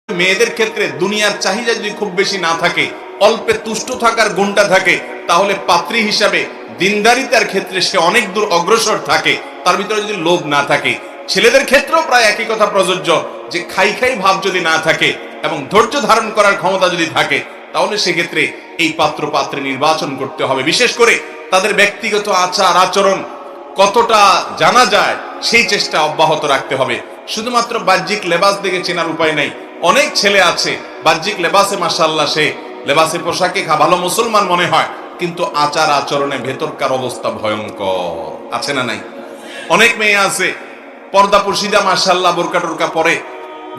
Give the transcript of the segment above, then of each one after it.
মেয়েদের ক্ষেত্রে দুনিয়ার চাহিদা যদি খুব বেশি না থাকে, অল্পে তুষ্ট থাকার গুণটা থাকে, তাহলে পাত্রী হিসাবে দিনদারিতার ক্ষেত্রে সে অনেক দূর অগ্রসর থাকে, তার ভিতরে যদি লোভ না থাকে। ছেলেদের ক্ষেত্রেও প্রায় একই কথা প্রযোজ্য, যে খাই খাই ভাব যদি না থাকে এবং ধৈর্য ধারণ করার ক্ষমতা যদি থাকে, তাহলে সেক্ষেত্রে এই পাত্র পাত্রী নির্বাচন করতে হবে। বিশেষ করে তাদের ব্যক্তিগত আচার আচরণ কতটা জানা যায় সেই চেষ্টা অব্যাহত রাখতে হবে। শুধুমাত্র বাহ্যিক লেবাস দেখে চেনার উপায় নাই। অনেক ছেলে আছে বাহ্যিক লেবাসে মাশাআল্লাহ, সে লেবাসে পোশাকে ভালো মুসলমান মনে হয়, কিন্তু আচার আচরণে ভেতরকার অবস্থা ভয়ঙ্কর। আছে না নাই? অনেক মেয়ে আছে পর্দা পর্শিদা মাশাআল্লাহ, বোরকা টোরকা পরে,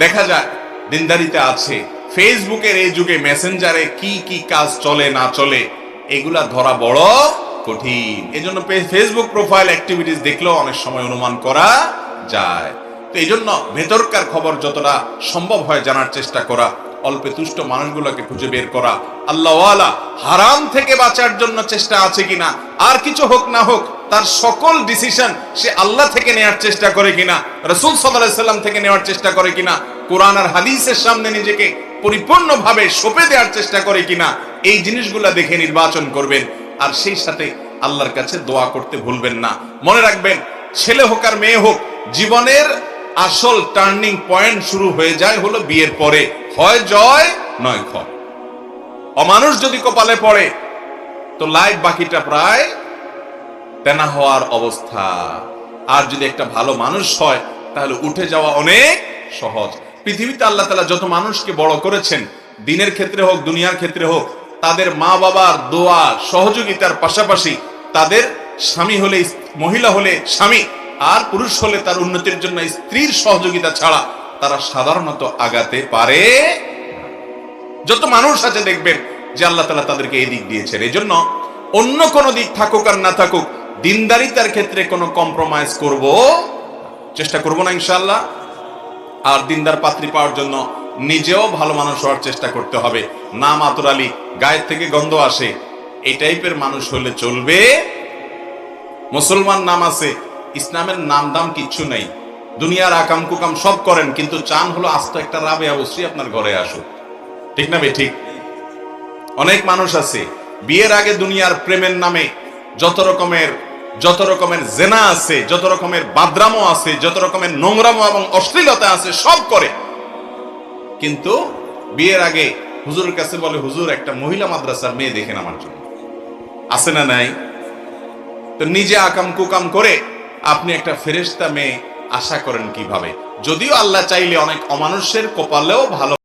দেখা যায় দিনদারিতে আছে। ফেসবুকের এই যুগে মেসেঞ্জারে কি কি কাজ চলে না চলে এগুলা ধরা বড় কঠিন। এজন্য ফেসবুক প্রোফাইল অ্যাক্টিভিটিস দেখলেও অনেক সময় অনুমান করা যায়। তো এই জন্য ভেতরকার খবর যতটা সম্ভব হয় জানার চেষ্টা করা, অল্পে তুষ্ট মানুষগুলোকে খুঁজে বের করা, আল্লাহওয়ালা হারাম থেকে বাঁচার জন্য চেষ্টা আছে কিনা, আর কিছু হোক না হোক তার সকল ডিসিশন সে আল্লাহ থেকে নেওয়ার চেষ্টা করে কিনা, রাসূল সাল্লাল্লাহু আলাইহি সাল্লাম থেকে নেওয়ার চেষ্টা করে কিনা, কোরআন আর হাদিসের সামনে নিজেকে পরিপূর্ণভাবে সঁপে দেওয়ার চেষ্টা করে কিনা, এই জিনিসগুলা দেখে নির্বাচন করবেন। আর সেই সাথে আল্লাহর কাছে দোয়া করতে ভুলবেন না। মনে রাখবেন, ছেলে হোক আর মেয়ে হোক, জীবনের আসল টার্নিং পয়েন্ট শুরু হয়ে যায় হলো বিয়ের পরে। হয় জয় নয় ক্ষয়। অমানুষ যদি কপালে পড়ে তো লাইফ বাকিটা প্রায় তেনা হওয়ার অবস্থা। আর যদি একটা ভালো মানুষ হয় তাহলে উঠে যাওয়া অনেক সহজ। পৃথিবীতে আল্লাহ তাআলা যত মানুষকে বড় করেছেন, দিনের ক্ষেত্রে হোক দুনিয়ার ক্ষেত্রে হোক, তাদের মা বাবার দোয়া সহযোগিতার পাশাপাশি তাদের স্বামী হলে মহিলা হলে স্বামী, আর পুরুষ হলে তার উন্নতির জন্য স্ত্রীর সহযোগিতা ছাড়া তারা সাধারণত আগাতে পারে। যত মানুষ আছে দেখবেন যে আল্লাহ তাআলা তাদেরকে এই দিক দিয়েছেন। এই জন্য অন্য কোনো দিক থাকুক আর না থাকুক, দিনদারিতার ক্ষেত্রে কোনো কম্প্রোমাইজ করব চেষ্টা করব না ইনশাআল্লাহ। আর দিনদার পাত্রী পাওয়ার জন্য নিজেও ভালো মানুষ হওয়ার চেষ্টা করতে হবে। নাম আতর আলী, গায়ের থেকে গন্ধ আসে, এই টাইপের মানুষ হলে চলবে। মুসলমান নাম আছে, ইসলামের নাম দাম কিচ্ছু নেই, দুনিয়ার আকাম কুকাম সব করেন, কিন্তু চান হলো আস্ত একটা রাবে অবশ্যই আপনার ঘরে আসুক। ঠিক না বে ঠিক? অনেক মানুষ আছে বিয়ের আগে দুনিয়ার প্রেমের নামে যত রকমের জেনা আছে, যত রকমের বাদরামো আছে, যত রকমের নোংরামো এবং অশ্লীলতা আছে সব করে, কিন্তু বিয়ের আগে হুজুরের কাছে বলে, হুজুর একটা মহিলা মাদ্রাসার মেয়ে দেখেন আমার জন্য। আছে না নাই? তো নিজে আকাম কুকাম করে আপনি একটা ফেরেশতা মেয়ে আশা করেন কিভাবে? যদিও আল্লাহ চাইলে অনেক অমানুষের কপালেও ভালো